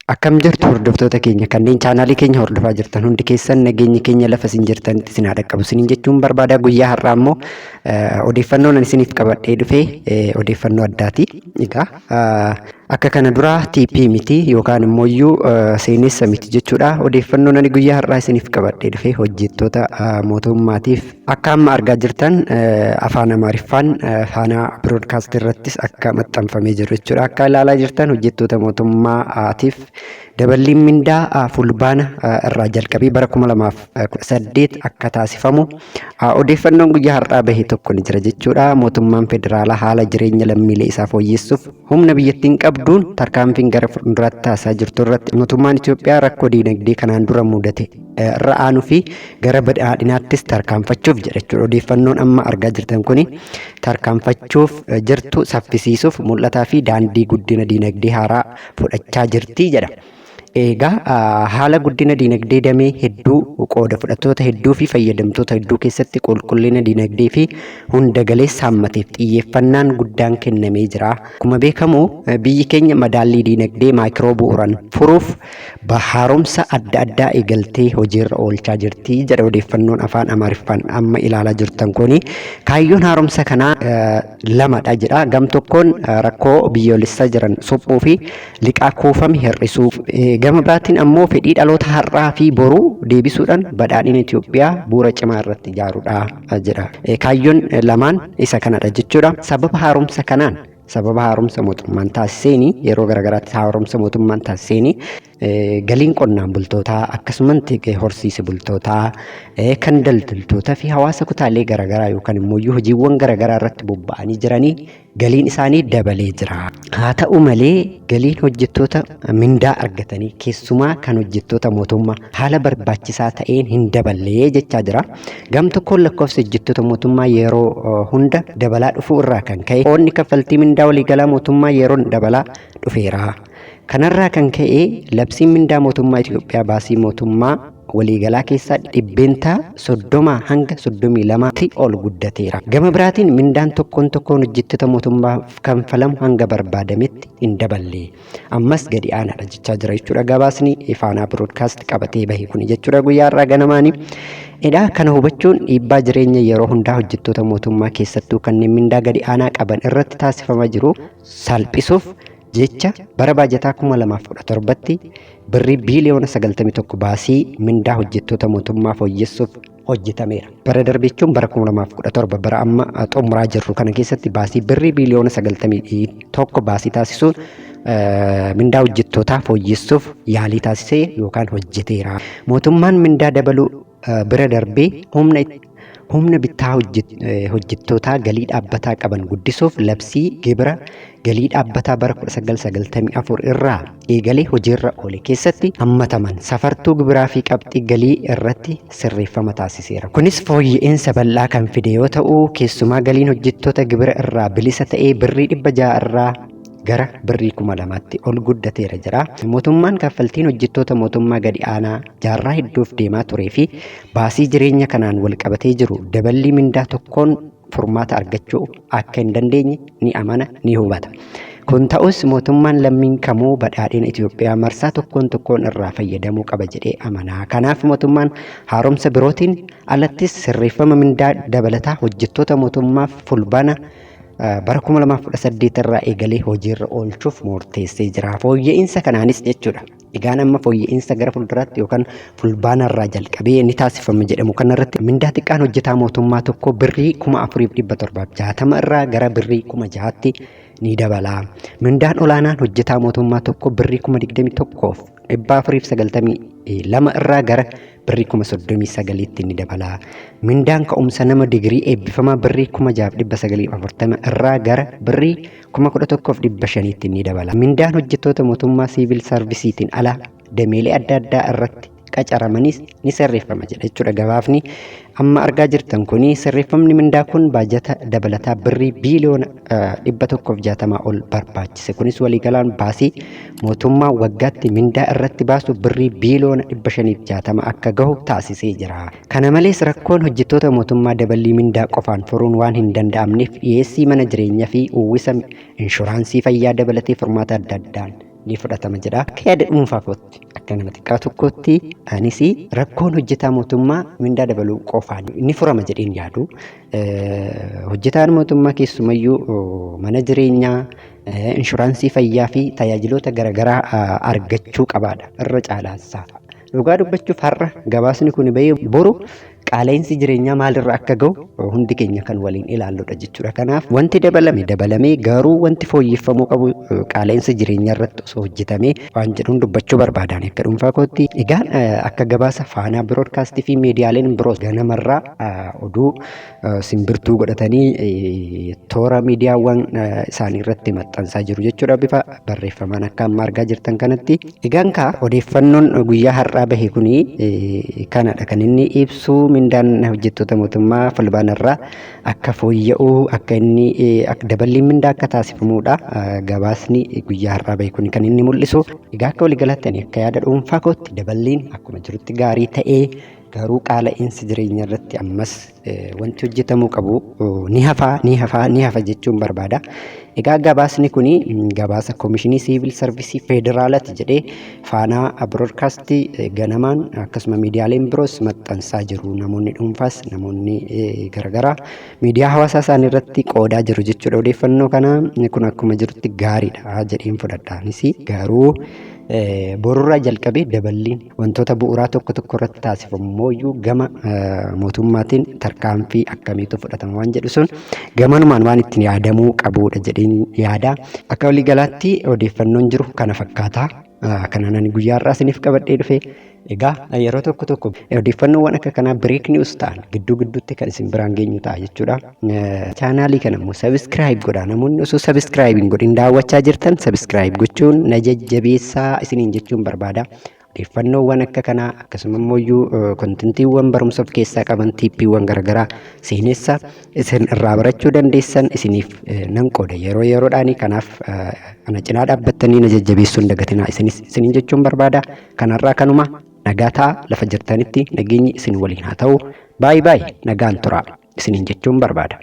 Akkam jirtu hordoftoota keenya kanneen chaanaalii keenya hordofaa jirtan hundi keessan nageenyi keenya lafa isin jirtanitti isin haa dhaqqabu isiniin jechuun barbaada. Guyyaa har'aa immoo odeeffannoon isiniif qabadhee dhufe odeeffannoo addaati. Egaa akka kana dura TP miti yookaan immoo seenessa miti jechuudha. Odeeffannoon ani guyyaa har'aa isiniif qabadhee dhufe hojjettoota mootummaatiif akka amma argaa jirtan afaan Amaariffaan faanaa biroodkaastii irrattis akka maxxanfamee jiru jechuudha. Akka ilaalaa jirtan hojjettoota mootummaatiif daballiin mindaa fulbaana irraa jalqabee bara 2018 akka taasifamu odeeffannoon guyyaa har'aa bahe tokko ni jira jechuudha. Mootummaan federaalaa haala jireenya lammiilee isaa fooyyessuuf humna biyyattiin qabduun tarkaanfiin gara fuulduraatti taasisaa jirtu irratti mootummaan Itoophiyaa rakkoo diinagdee kanaan dura mudate irra aanuu fi gara badhaadhinaattis tarkaanfachuuf jedha jechuudha. Odeeffannoon amma argaa jirtan kuni tarkaanfachuuf jirtu saffisiisuuf mul'ataa fi daandii guddina diinagdee haaraa fudhachaa jirti jedha. Egaa haala guddina diinagdee damee hedduu qooda fudhattoota hedduu fi fayyadamtoota hedduu keessatti qulqullina diinagdee fi hunda galeessa hammateef xiyyeeffannaan guddaan kennamee jira. Akkuma beekamu biyyi keenya madaallii diinagdee maayikiroo bu'uuran furuuf haaromsa adda addaa eegaltee hojiirra oolchaa jirti jedha odeeffannoon afaan Amaariffaan amma ilaalaa jirtan kuni. Kaayyoon haaromsa kanaa lamadha jedha. Gam tokkoon rakkoo biyyoolessaa jiran suphuu fi liqaa kuufame hir'isuuf. Gama biraatiin ammoo fedhii dhaloota har'aa fi boruu deebisuudhaan badhaadhina Itoophiyaa bu'uura cimaa irratti ijaaruudha jedha. Kaayyoon lamaan isa kanadha jechuudha. Sababa haaromsa mootummaan taasiseeni yeroo garagaraatti haaromsa mootummaan taasiseeni galiin qonnaan bultootaa akkasumas horsiise bultootaa kan daldaltootaa fi hawaasa kutaalee garagaraa yookaan immoo hojiiwwan garagaraa irratti bobba'anii jiranii galiin isaanii dabalee jira. Haa ta'u malee galiin hojjettoota mindaa argatanii keessumaa kan hojjettoota mootummaa haala barbaachisaa ta'een hin daballee jechaa jira. Gam tokkoon lakkoofsa hojjettoota mootummaa yeroo hunda dabalaa dhufuu irraa kan ka'e qoonni kaffaltii mindaa waliigalaa mootummaa yeroon dabalaa dhufeera. Kanarraa kan ka'e labsiin mindaa mootummaa Itoophiyaa baasii mootummaa waliigalaa keessaa dhibbeentaa 30 hanga 32tti ol guddateera. Gama biraatiin mindaan tokkoon hojjettoota mootummaaf kanfalamu hanga barbaadametti hin daballe. Ammas gadi aanaadha jechaa jira jechuudha. Gabaasni faanaa biroodkaast qabatee bahe kun jechuudha guyyaa har'aa ganamaanii. Kana hubachuun dhiibbaa jireenya yeroo hundaa hojjettoota mootummaa keessattuu kanneen mindaa gadi aanaa qaban irratti taasifamaa jiru salphisuuf jecha bara baajataa 2017tti birrii biiliyoona 91 baasii mindaa hojjettoota mootummaa fooyyessuuf hojjetameera. Bara darbeechuun bara 2017 bara amma xumuraa jirru kana keessatti baasii birrii biiliyoona 91 baasii taasisuun mindaa hojjettootaa fooyyessuuf yaalii taasisee yookaan hojjeteera. Mootummaan mindaa dabaluu bira darbee humna bittaa hojjettootaa galii dhaabbataa qaban guddisuuf labsii gibira galii dhaabbataa bara 1994 irraa eegalee hojiirra oole keessatti hammataman safartuu gibiraa fi qabxii galii irratti sirreeffama taasiseera. Kunis fooyya'insa bal'aa kan fide yoo ta'u keessumaa galiin hojjettoota gibira irraa bilisa ta'ee birrii 600 irraa gara birrii 2000tti ol guddateera jira. Mootummaan kaffaltiin hojjettoota mootummaa gadi aanaa jaarraa hedduuf deemaa turee fi baasii jireenya kanaan wal qabatee jiru daballii mindaa tokkoon furmaata argachuu akka hin dandeenye ni amana ni hubata. Kun ta'us mootummaan lammiin kamuu badhaadhina Itoophiyaa marsaa tokkoon irraa fayyadamuu qaba jedhee amana. Kanaaf mootummaan haaromsa birootiin alattis sirreeffama mindaa dabalataa hojjettoota mootummaaf fulbaana bara 2018 irraa eegalee hojiirra oolchuuf murteessee jira. Fooyya'insa kanaanis jechuudha. Egaan amma fooyya'insa gara fuulduraatti yookaan fulbaana irraa jalqabee ni taasifama jedhamu kanarratti mindaa xiqqaan hojjetaa mootummaa tokko birrii 4760 irraa gara birrii 6000tti ni dabala. Mindaan olaanaan hojjetaa mootummaa tokko birrii 21,492 irraa gara birrii 39,000tti ni dabala. Mindaan ka'umsa nama digirii eebbifamaa birrii 6,940 irraa gara birrii 11,500tti ni dabala. Mindaan hojjettoota mootummaa siivil saarvisiitiin ala dameelee adda addaa irratti qacaramanis ni sirreeffama jedha jechuudha. Gabaafni amma argaa jirtan kuni sirreeffamni mindaa kun baajata dabalataa birrii biiliyoona 160 ol barbaachise. Kunis waliigalaan baasii mootummaa waggaatti mindaa irratti baasu birrii biiliyoona 560 akka gahu taasisee jira. Kana malees rakkoon hojjettoota mootummaa daballii mindaa qofaan furuun waan hin danda'amneef dhiyeessii mana jireenyaa fi uwwisa inshuraansii fayyaa dabalatee furmaata adda addaan ni fudhatama jedha. Akka yaada dhuunfaa kootti akka nama xiqqaa tokkotti anis rakkoon hojjetaa mootummaa mindaa dabaluu qofaan ni furama jedheen yaadu. Hojjetaan mootummaa keessumayyuu mana jireenyaa, inshuraansii fayyaa fi tajaajiloota garaagaraa argachuu qabaadha irra caalaansaa. Dhugaa dubbachuuf har'a gabaasni kun bahee boru qaala'insi jireenyaa maalirra akka ga'u hundi keenya kan waliin ilaalludha jechuudha. Kanaaf wanti dabalamee garuu wanti fooyyeffamuu qabu qaala'insa jireenyaa irratti osoo hojjetamee waan jedhuun dubbachuu barbaadaan akka dhuunfaa kootti. Egaan akka gabaasa Faanaa Biroodkaastii fi miidiyaaleen biroos ganamarraa oduu simbirtuu godhatanii toora miidiyaawwan isaanii irratti maxxansaa jiru jechuudha bifa barreeffamaan akka amma argaa jirtan kanatti. Egaan odeeffannoon guyyaa har'aa bahe kuni kanadha kan inni ibsu. Mindaan hojjettoota mootummaa fulbaanarraa akka fooyya'u akka inni daballiin mindaa akka taasifamuudha. Gabaasni guyyaa har'aa bahe kun kan inni mul'isu. Egaa akka waliigalaatti akka yaada dhuunfaa kootti daballiin akkuma jirutti gaarii ta'ee garuu qaala'insi jireenya irratti ammas wanti hojjetamuu qabu ni hafa jechuun barbaada. Egaa gabaasni kun gabaasa Koomishinii Siivil Sarvisii Federaalaati jedhee Faanaa Biroodkaastii ganamaan akkasuma miidiyaaleen biroos maxxansaa jiru. Namoonni dhuunfaas namoonni garaagaraa miidiyaa hawaasaa isaanii irratti qoodaa jiru jechuudha. Odeeffannoo kana kun akkuma jirutti gaariidha jedheen fudhadhaanis garuu borurraa jalqabee daballiin wantoota bu'uuraa tokko irratti taasifamu gama mootummaatiin tarkaanfii akkamiitu fudhatama waan jedhu sun gamanumaan waan ittiin yaadamuu qabudha jedheen yaada. Akka waliigalaatti odeeffannoon jiru kana fakkaata. Kanaan guyyaa har'aa isiniif qabadhee dhufe. Egaa yeroo tokko odeeffannoowwan akka kanaa break news ta'an gidduu gidduutti kan isin biraan geenyu ta'a jechuudha. Chaanaalii kana immoo subscribe godhaa. Namoonni osoo subscribe hin godhin daawwachaa jirtan subscribe gochuun na jajjabeessaa isiniin jechuun barbaada. Odeeffannoowwan akka kanaa akkasuma immoo kontentiiwwan barumsa of keessaa qaban tiippiiwwan garaagaraa seenessa isin irraa barachuu dandeessan isiniif nan qooda yeroodhaan. Kanaaf ana cinaa dhaabbattanii na jajjabeessuu hin dagatinaa isiniin jechuun barbaada. Kanarraa kanuma nagaa ta'a lafa jirtanitti nageenyi isin waliin haa ta'u. Baay'ee nagaan turaa isiniin jechuun barbaada.